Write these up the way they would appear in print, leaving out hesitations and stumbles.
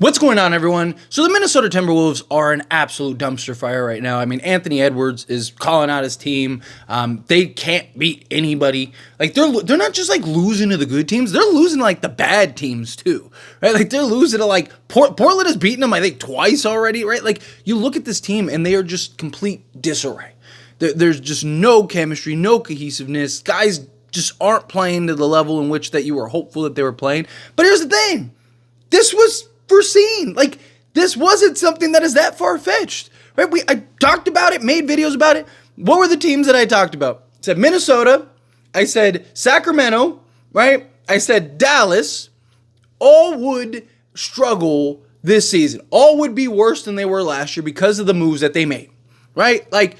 What's going on, everyone? So the Minnesota Timberwolves are an absolute dumpster fire right now. I mean, Anthony Edwards is calling out his team. They can't beat anybody. Like they're not just like losing to the good teams; they're losing to, like the bad teams too, right? Like they're losing to like Portland has beaten them, I think, twice already, right? Like you look at this team and they are just complete disarray. There's just no chemistry, no cohesiveness. Guys just aren't playing to the level in which that you were hopeful that they were playing. But here's the thing: this was foreseen. Like, this wasn't something that is that far-fetched, right? I talked about it, made videos about it. What were the teams that I talked about? I said Minnesota, I said Sacramento, right? I said Dallas. All would struggle this season. All would be worse than they were last year because of the moves that they made, right? Like,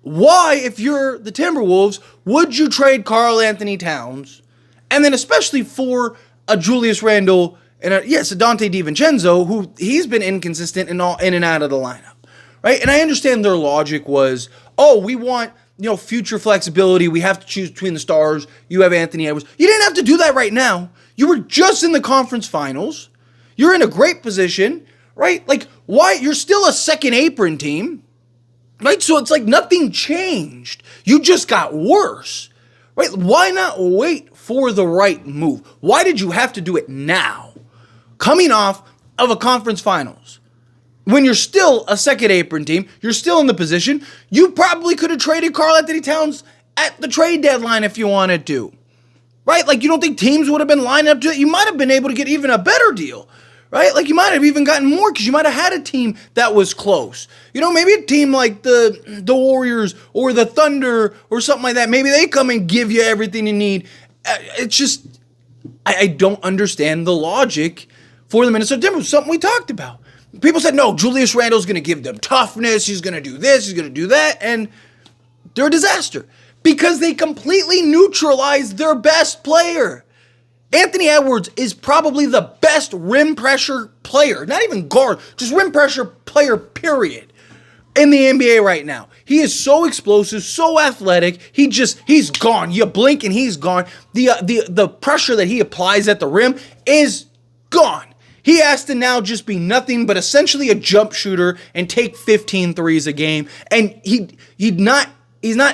why, if you're the Timberwolves, would you trade Karl Anthony Towns, and then especially for a Julius Randle and a Dante DiVincenzo, who he's been inconsistent in and out of the lineup, right? And I understand their logic was, we want future flexibility. We have to choose between the stars. You have Anthony Edwards. You didn't have to do that right now. You were just in the conference finals. You're in a great position, right? Like, why? You're still a second apron team, right? So it's like nothing changed. You just got worse, right? Why not wait for the right move? Why did you have to do it now? Coming off of a conference finals, when you're still a second apron team, you're still in the position, you probably could have traded Karl Anthony Towns at the trade deadline if you wanted to, right? Like, you don't think teams would have been lined up to it? You might have been able to get even a better deal, right? Like, you might have even gotten more because you might have had a team that was close. Maybe a team like the Warriors or the Thunder or something like that. Maybe they come and give you everything you need. It's just, I don't understand the logic for the Minnesota Timberwolves, something we talked about. People said, no, Julius Randle's going to give them toughness, he's going to do this, he's going to do that, and they're a disaster because they completely neutralized their best player. Anthony Edwards is probably the best rim pressure player, not even guard, just rim pressure player, period, in the NBA right now. He is so explosive, so athletic. He's gone. You blink and he's gone. The pressure that he applies at the rim is gone. He has to now just be nothing but essentially a jump shooter and take 15 threes a game. And he's not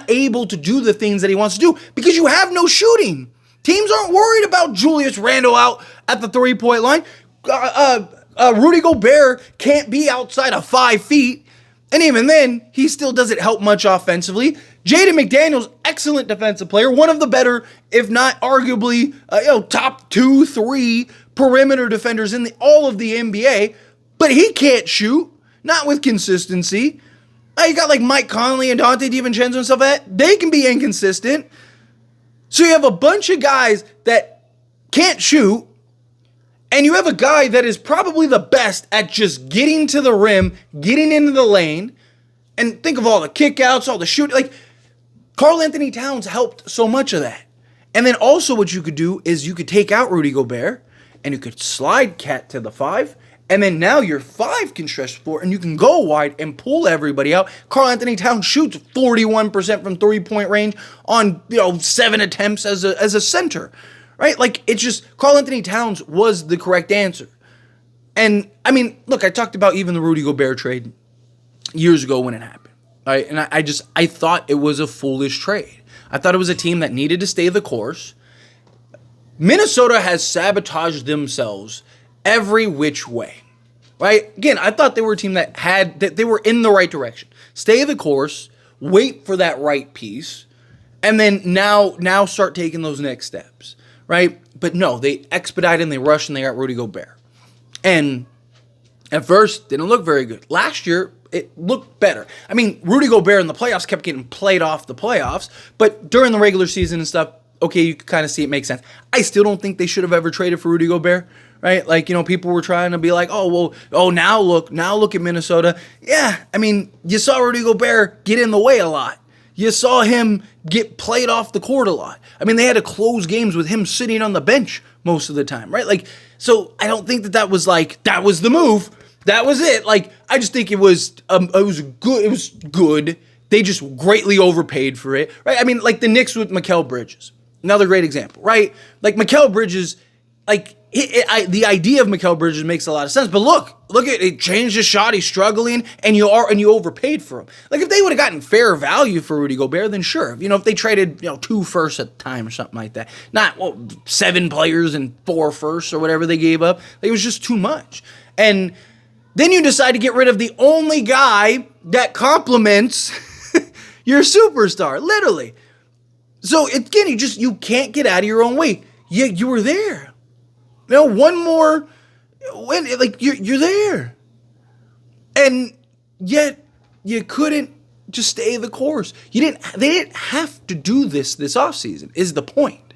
able to do the things that he wants to do because you have no shooting. Teams aren't worried about Julius Randle out at the three-point line. Rudy Gobert can't be outside of 5 feet. And even then, he still doesn't help much offensively. Jaden McDaniels, excellent defensive player, one of the better, if not arguably, top 2, 3 perimeter defenders in all of the NBA, but he can't shoot, not with consistency. You got like Mike Conley and Dante DiVincenzo and stuff like that. They can be inconsistent. So you have a bunch of guys that can't shoot, and you have a guy that is probably the best at just getting to the rim, getting into the lane, and think of all the kickouts, all the shooting. Like, Karl Anthony Towns helped so much of that. And then also what you could do is you could take out Rudy Gobert, and you could slide Cat to the 5, and then now your 5 can stretch the floor, and you can go wide and pull everybody out. Karl Anthony Towns shoots 41% from three-point range on 7 attempts as a center, right? Like, it's just Karl Anthony Towns was the correct answer. And I mean, look, I talked about even the Rudy Gobert trade years ago when it happened, right? And I thought it was a foolish trade. I thought it was a team that needed to stay the course. Minnesota has sabotaged themselves every which way, right? Again, I thought they were a team that they were in the right direction. Stay the course, wait for that right piece, and then now start taking those next steps, right? But no, they expedited and they rushed and they got Rudy Gobert. And at first, didn't look very good. Last year, it looked better. I mean, Rudy Gobert in the playoffs kept getting played off the playoffs, but during the regular season and stuff, okay, you can kind of see it makes sense. I still don't think they should have ever traded for Rudy Gobert, right? Like, people were trying to be like, now look at Minnesota. Yeah, I mean, you saw Rudy Gobert get in the way a lot. You saw him get played off the court a lot. I mean, they had to close games with him sitting on the bench most of the time, right? Like, so I don't think that was the move. That was it. Like, I just think it was good. It was good. They just greatly overpaid for it, right? I mean, like the Knicks with Mikal Bridges. Another great example, right? Like Mikal Bridges, like the idea of Mikal Bridges makes a lot of sense, but look at it. Changed his shot. He's struggling, and you overpaid for him. Like if they would have gotten fair value for Rudy Gobert, then sure. If they traded 2 firsts at the time or something like that, not 7 players and 4 firsts or whatever they gave up. Like, it was just too much. And then you decide to get rid of the only guy that complements your superstar, literally. So again, you can't get out of your own way. You were there. One more win, you're there. And yet you couldn't just stay the course. They didn't have to do this offseason, is the point.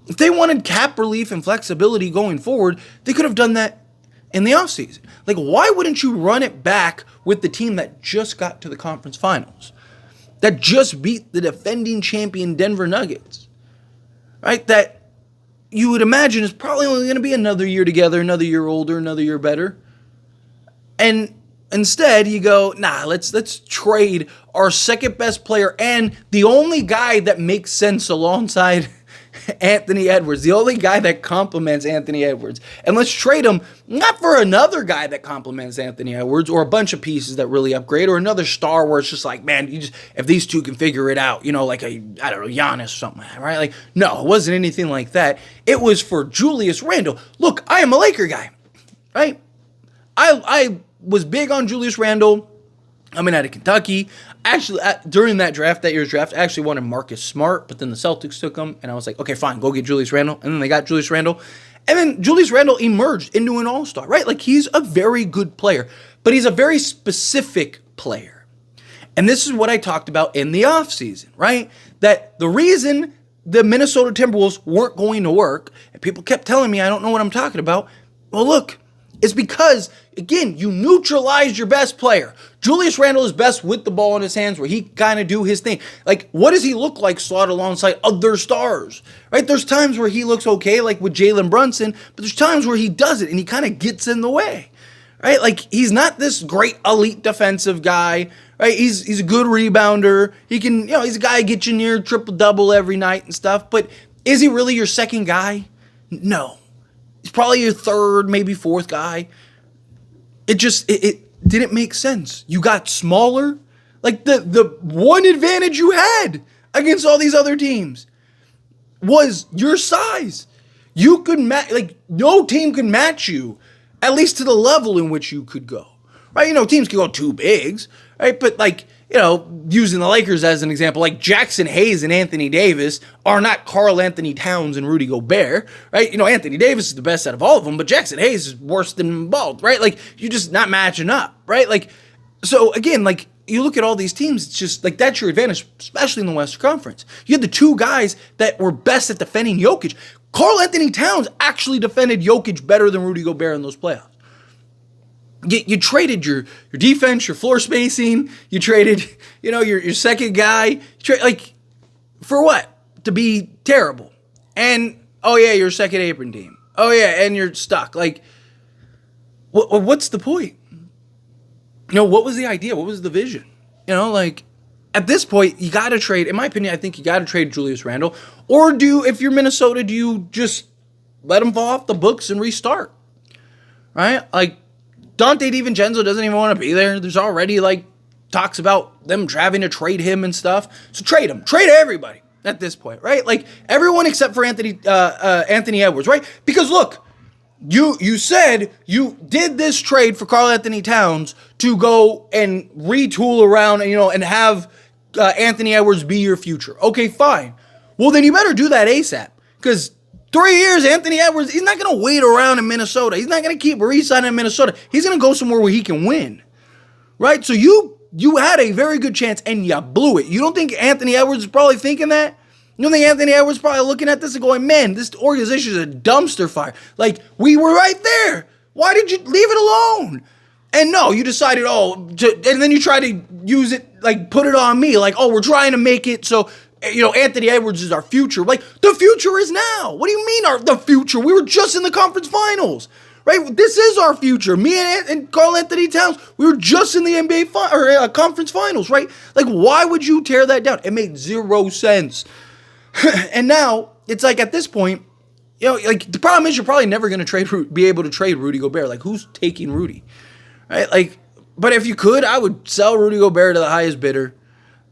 If they wanted cap relief and flexibility going forward, they could have done that in the offseason. Like, why wouldn't you run it back with the team that just got to the conference finals? That just beat the defending champion Denver Nuggets, right? That you would imagine is probably only going to be another year together, another year older, another year better. And instead, you go, nah, let's trade our second best player and the only guy that makes sense alongside Anthony Edwards, the only guy that complements Anthony Edwards. And let's trade him not for another guy that complements Anthony Edwards or a bunch of pieces that really upgrade or another star where it's just like, man, if these two can figure it out, like Giannis or something, right? Like, no, it wasn't anything like that. It was for Julius Randle. Look, I am a Laker guy, right? I was big on Julius Randle coming out of Kentucky. Actually, during that year's draft, I actually wanted Marcus Smart, but then the Celtics took him, and I was like, okay, fine, go get Julius Randle. And then they got Julius Randle. And then Julius Randle emerged into an all-star, right? Like, he's a very good player, but he's a very specific player. And this is what I talked about in the offseason, right? That the reason the Minnesota Timberwolves weren't going to work, and people kept telling me I don't know what I'm talking about, well, look, it's because, again, you neutralized your best player. Julius Randle is best with the ball in his hands where he kind of do his thing. Like, what does he look like slot alongside other stars, right? There's times where he looks okay, like with Jalen Brunson, but there's times where he doesn't, and he kind of gets in the way, right? Like, he's not this great elite defensive guy, right? He's a good rebounder. He can, he's a guy who gets you near triple-double every night and stuff, but is he really your second guy? No. He's probably your third, maybe fourth guy. It didn't make sense. You got smaller. Like the one advantage you had against all these other teams was your size. You could no team could match you, at least to the level in which you could go. Right? Teams can go 2 bigs, right? But using the Lakers as an example, like Jackson Hayes and Anthony Davis are not Karl Anthony Towns and Rudy Gobert, right? Anthony Davis is the best out of all of them, but Jackson Hayes is worse than both, right? Like, you're just not matching up, right? Like, so again, like, you look at all these teams, it's just like that's your advantage, especially in the Western Conference. You had the 2 guys that were best at defending Jokic. Karl Anthony Towns actually defended Jokic better than Rudy Gobert in those playoffs. You traded your defense, your floor spacing. You traded, your second guy. For what? To be terrible. And, oh yeah, your second apron team. Oh yeah, and you're stuck. Like, what's the point? What was the idea? What was the vision? At this point, you got to trade. In my opinion, I think you got to trade Julius Randle. Or if you're Minnesota, do you just let him fall off the books and restart? Right? Like, Dante DiVincenzo doesn't even want to be there. There's already, talks about them having to trade him and stuff. So trade him. Trade everybody at this point, right? Like, everyone except for Anthony Edwards, right? Because, look, you said you did this trade for Karl Anthony Towns to go and retool around and have Anthony Edwards be your future. Okay, fine. Well, then you better do that ASAP. Because 3 years, Anthony Edwards, he's not going to wait around in Minnesota. He's not going to keep re-signing in Minnesota. He's going to go somewhere where he can win, right? So you had a very good chance, and you blew it. You don't think Anthony Edwards is probably thinking that? You don't think Anthony Edwards is probably looking at this and going, man, this organization is a dumpster fire. Like, we were right there. Why did you leave it alone? And no, you decided, and then you try to use it, put it on me. Like, we're trying to make it so Anthony Edwards is our future. Like, the future is now. What do you mean the future? We were just in the conference finals, right? This is our future. Me and Karl Anthony Towns, we were just in the NBA conference finals, right? Like, why would you tear that down? It made zero sense. And now, it's like at this point, like the problem is you're probably never going to be able to trade Rudy Gobert. Like, who's taking Rudy, right? Like, but if you could, I would sell Rudy Gobert to the highest bidder.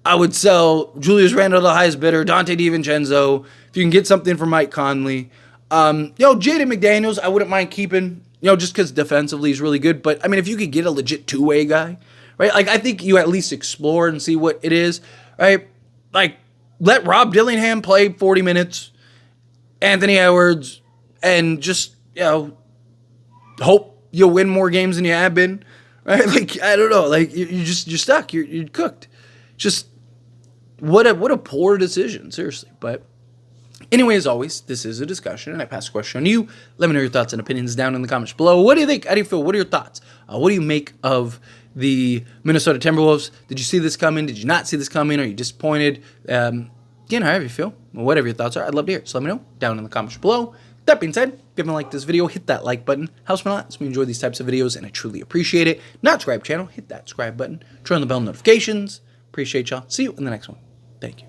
I would sell Julius Randle to the highest bidder, Dante DiVincenzo. If you can get something for Mike Conley, Jaden McDaniels, I wouldn't mind keeping. Just because defensively he's really good. But I mean, if you could get a legit two-way guy, right? Like, I think you at least explore and see what it is, right? Like, let Rob Dillingham play 40 minutes. Anthony Edwards, and just, hope you'll win more games than you have been, right? Like, I don't know, like, you're stuck, you're cooked. Just, what a poor decision, seriously. But anyway, as always, this is a discussion, and I pass the question on to you. Let me know your thoughts and opinions down in the comments below. What do you think? How do you feel? What are your thoughts? What do you make of the Minnesota Timberwolves? Did you see this coming? Did you not see this coming? Are you disappointed? However you feel, whatever your thoughts are, I'd love to hear it. So let me know down in the comments below. That being said, if you haven't liked this video, hit that like button. Helps me a lot. So we enjoy these types of videos, and I truly appreciate it. Not subscribe channel, hit that subscribe button. Turn on the bell notifications. Appreciate y'all. See you in the next one. Thank you.